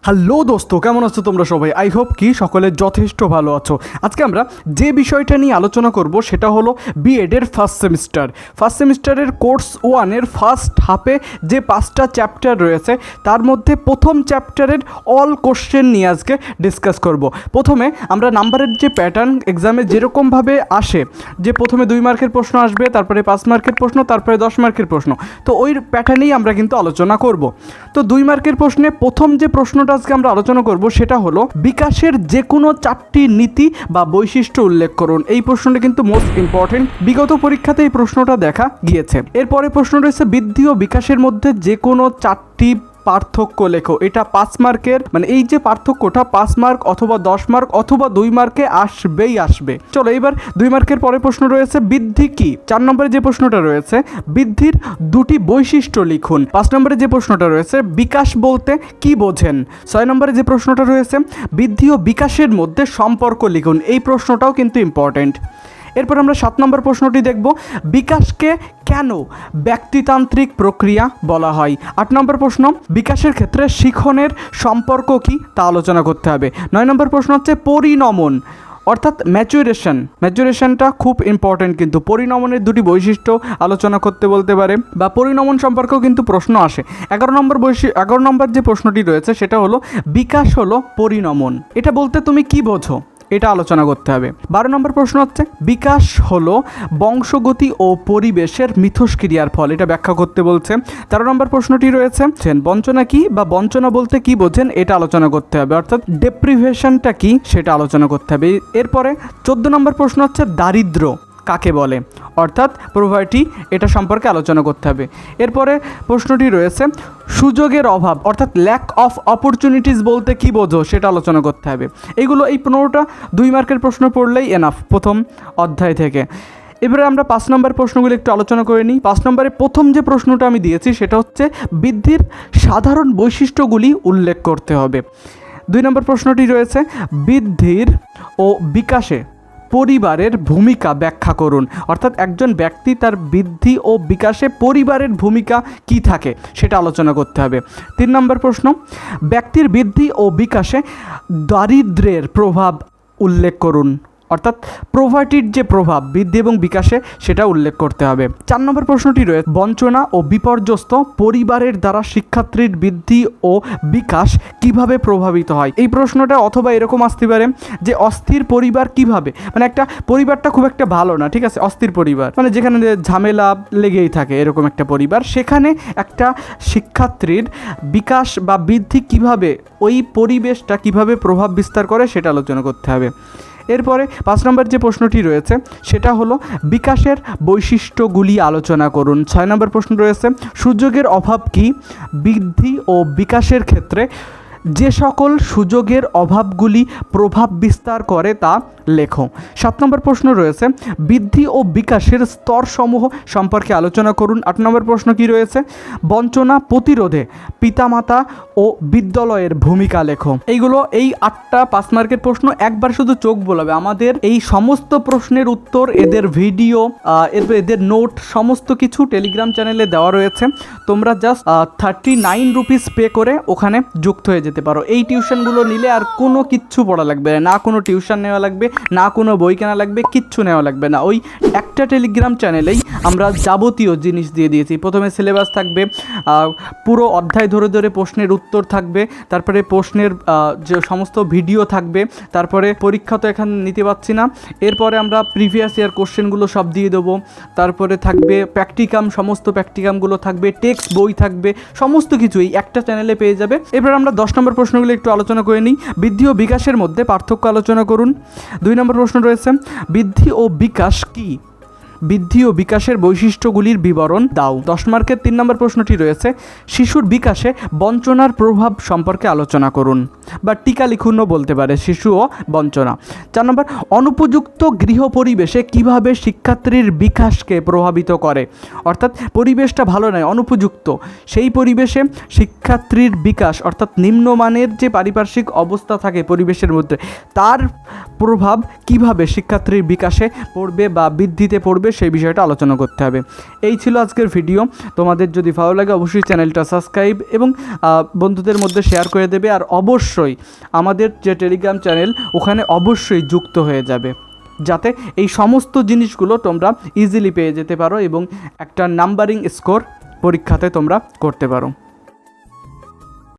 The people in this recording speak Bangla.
হ্যালো দোস্ত, কেমন আছো তোমরা সবাই? আই হোপ কি সকলে যথেষ্ট ভালো আছো। আজকে আমরা যে বিষয়টা নিয়ে আলোচনা করব সেটা হলো বিএডের ফার্স্ট সেমিস্টারের কোর্স ওয়ানের ফার্স্ট হাফে যে 5টা চ্যাপ্টার রয়েছে তার মধ্যে প্রথম চ্যাপ্টারের অল কোশ্চেন নিয়ে আজকে ডিসকাস করব। প্রথমে আমরা নাম্বারের যে প্যাটার্ন এক্সামে যেরকমভাবে আসে, যে প্রথমে 2 মার্কের প্রশ্ন আসবে, তারপরে 5 মার্কের প্রশ্ন, তারপরে 10 মার্কের প্রশ্ন, তো ওই প্যাটার্নেই আমরা কিন্তু আলোচনা করব। তো 2 মার্কের প্রশ্নে প্রথম যে প্রশ্নটা আজকে আমরা আলোচনা করব সেটা হলো বিকাশের যে কোনো 4টি নীতি বা বৈশিষ্ট্য উল্লেখ করুন। এই প্রশ্নটা কিন্তু মোস্ট ইম্পর্টেন্ট, বিগত পরীক্ষাতে এই প্রশ্নটা দেখা গিয়েছে। এরপরে প্রশ্ন রয়েছে বৃদ্ধি ও বিকাশের মধ্যে যে কোনো 4টি পার্থক্য লেখো। এটা 5 মার্কের, মানে এই যে পার্থক্যটা 5 মার্ক অথবা 10 মার্ক অথবা 2 মার্কে আসবেই আসবে। চলো এবার 2 মার্কের পরে প্রশ্ন রয়েছে বৃদ্ধি কি। 4 নম্বরে যে প্রশ্নটা রয়েছে বৃদ্ধির 2টি বৈশিষ্ট্য লিখুন। 5 নম্বরে যে প্রশ্নটা রয়েছে বিকাশ বলতে কি বোঝেন। 6 নম্বরে যে প্রশ্নটা রয়েছে বৃদ্ধি ও বিকাশের মধ্যে সম্পর্ক লিখুন। এই প্রশ্নটাও কিন্তু ইম্পর্টেন্ট। এরপর আমরা 7 নম্বর প্রশ্নটি দেখব, বিকাশকে কেন ব্যক্তিতান্ত্রিক প্রক্রিয়া বলা হয়। 8 নম্বর প্রশ্ন, বিকাশের ক্ষেত্রে শিখনের সম্পর্ক কি তা আলোচনা করতে হবে। 9 নম্বর প্রশ্ন হচ্ছে পরিণমন অর্থাৎ ম্যাচুরেশনটা খুব ইম্পর্টেন্ট, কিন্তু পরিণমনের 2টি বৈশিষ্ট্য আলোচনা করতে বলতে পারে, বা পরিণমন সম্পর্কেও কিন্তু প্রশ্ন আসে। 11 নম্বর যে প্রশ্নটি রয়েছে সেটা হলো বিকাশ হলো পরিণমন, এটা বলতে তুমি কি বোঝো, এটা আলোচনা করতে হবে। 12 নম্বর প্রশ্ন হচ্ছে বিকাশ হলো বংশগতি ও পরিবেশের মিথস্ক্রিয়ার ফল, এটা ব্যাখ্যা করতে বলছে। 13 নম্বর প্রশ্নটি রয়েছে বঞ্চনা কি বা বঞ্চনা বলতে কি বোঝেন, এটা আলোচনা করতে হবে, অর্থাৎ ডেপ্রিভেশনটা কি সেটা আলোচনা করতে হবে। এরপরে 14 নম্বর প্রশ্ন হচ্ছে দারিদ্র কাকে বলে, অর্থাৎ প্রভার্টি, এটা সম্পর্কে আলোচনা করতে হবে। এরপরে প্রশ্নটি রয়েছে সুযোগের অভাব অর্থাৎ ল্যাক অফ অপরচুনিটিস বলতে কি বোঝো, সেটা আলোচনা করতে হবে। এইগুলো এই 15টা 2 মার্কের প্রশ্ন পড়লেই এনাফ প্রথম অধ্যায় থেকে। এবারে আমরা 5 নম্বর প্রশ্নগুলো একটু আলোচনা করে নিই। 5 নম্বরে প্রথম যে প্রশ্নটা আমি দিয়েছি সেটা হচ্ছে বৃদ্ধির সাধারণ বৈশিষ্ট্যগুলি উল্লেখ করতে হবে। 2 নম্বর প্রশ্নটি রয়েছে বৃদ্ধির ও বিকাশে পরিবারের ভূমিকা ব্যাখ্যা করুন, অর্থাৎ একজন ব্যক্তি তার বৃদ্ধি ও বিকাশে পরিবারের ভূমিকা কি থাকে সেটা আলোচনা করতে হবে। 3 নম্বর প্রশ্ন, ব্যক্তির বৃদ্ধি ও বিকাশে দারিদ্র্যের প্রভাব উল্লেখ করুন, অর্থাৎ প্রভার্টির যে প্রভাব বৃদ্ধি এবং বিকাশে সেটা উল্লেখ করতে হবে। 4 নম্বর প্রশ্নটি রয়েছে বঞ্চনা ও বিপর্যস্ত পরিবারের দ্বারা শিক্ষার্থীর বৃদ্ধি ও বিকাশ কিভাবে প্রভাবিত হয়। এই প্রশ্নটা অথবা এরকম আসতে পারে যে অস্থির পরিবার কিভাবে, মানে একটা পরিবারটা খুব একটা ভালো না, ঠিক আছে, অস্থির পরিবার মানে যেখানে ঝামেলা লেগেই থাকে, এরকম একটা পরিবার, সেখানে একটা শিক্ষার্থীর বিকাশ বা বৃদ্ধি কিভাবে, ওই পরিবেশটা কিভাবে প্রভাব বিস্তার করে সেটা আলোচনা করতে হবে। এরপরে 5 নম্বর যে প্রশ্নটি রয়েছে সেটা হলো বিকাশের বৈশিষ্ট্যগুলি আলোচনা করুন। 6 নম্বর প্রশ্ন রয়েছে সুযোগের অভাব কি, বৃদ্ধি ও বিকাশের ক্ষেত্রে যে সকল সুযোগের অভাবগুলি প্রভাব বিস্তার করে তা লেখো। 7 নম্বর প্রশ্ন রয়েছে বৃদ্ধি ও বিকাশের স্তরসমূহ সম্পর্কে আলোচনা করুন। 8 নম্বর প্রশ্ন কি রয়েছে বঞ্চনা প্রতিরোধে পিতামাতা ও বিদ্যালয়ের ভূমিকা লেখো। এইগুলো এই 8টা 5 মার্কের প্রশ্ন, একবার শুধু চোখ বোলাবে। আমাদের এই সমস্ত প্রশ্নের উত্তর, এদের ভিডিও, এদের নোট সমস্ত কিছু টেলিগ্রাম চ্যানেলে দেওয়া রয়েছে। তোমরা জাস্ট 39 রুপিস পে করে ওখানে যুক্ত হয়ে যেতে পারো। এই টিউশনগুলো নিলে আর কোনো কিচ্ছু পড়া লাগবে না, কোনো টিউশন নেওয়া লাগবে না, কোনো বই কেনা লাগবে, কিচ্ছু নেওয়া লাগবে না। ওই একটা টেলিগ্রাম চ্যানেলেই আমরা যাবতীয় জিনিস দিয়ে দিয়েছি। প্রথমে সিলেবাস থাকবে, পুরো অধ্যায় ধরে ধরে প্রশ্নের উত্তর থাকবে, তারপরে প্রশ্নের যে সমস্ত ভিডিও থাকবে, তারপরে পরীক্ষা তো এখানে নিতে পারছি না, এরপরে আমরা প্রিভিয়াস ইয়ার কোশ্চেনগুলো সব দিয়ে দেবো, তারপরে থাকবে প্র্যাকটিকাম, সমস্ত প্র্যাকটিকামগুলো থাকবে, টেক্সট বই থাকবে, সমস্ত কিছু এই একটা চ্যানেলে পেয়ে যাবে। এবার আমরা 10 নম্বর প্রশ্নগুলো একটু আলোচনা করে নিই। বৃদ্ধি ও বিকাশের মধ্যে পার্থক্য আলোচনা করুন। 2 নম্বর প্রশ্ন রয়েছে বৃদ্ধি ও বিকাশ কি, বৃদ্ধি ও বিকাশের বৈশিষ্ট্যগুলির বিবরণ দাও। 10 মার্কের 3 নম্বর প্রশ্নটি রয়েছে শিশুর বিকাশে বঞ্চনার প্রভাব সম্পর্কে আলোচনা করুন, বা টিকা লিখুনও বলতে পারে, শিশু ও বঞ্চনা। 4 নম্বর অনুপযুক্ত গৃহ পরিবেশে কিভাবে শিক্ষার্থীর বিকাশকে প্রভাবিত করে, অর্থাৎ পরিবেশটা ভালো নয়, অনুপযুক্ত, সেই পরিবেশে শিক্ষার্থীর বিকাশ অর্থাৎ নিম্নমানের যে পারিপার্শ্বিক অবস্থা থাকে পরিবেশের মধ্যে, তার প্রভাব কিভাবে শিক্ষার্থীর বিকাশে পড়বে বা বৃদ্ধিতে পড়বে আসবে সেই বিষয়টা আলোচনা করতে হবে। এই ছিল আজকের ভিডিও। তোমাদের যদি ভালো লাগে অবশ্যই চ্যানেলটা সাবস্ক্রাইব এবং বন্ধুদের মধ্যে শেয়ার করে দেবে। আর অবশ্যই আমাদের যে টেলিগ্রাম চ্যানেল ওখানে অবশ্যই যুক্ত হয়ে যাবে, যাতে এই সমস্ত জিনিসগুলো তোমরা ইজিলি পেয়ে যেতে পারো এবং একটা নাম্বারিং স্কোর পরীক্ষাতে তোমরা করতে পারো।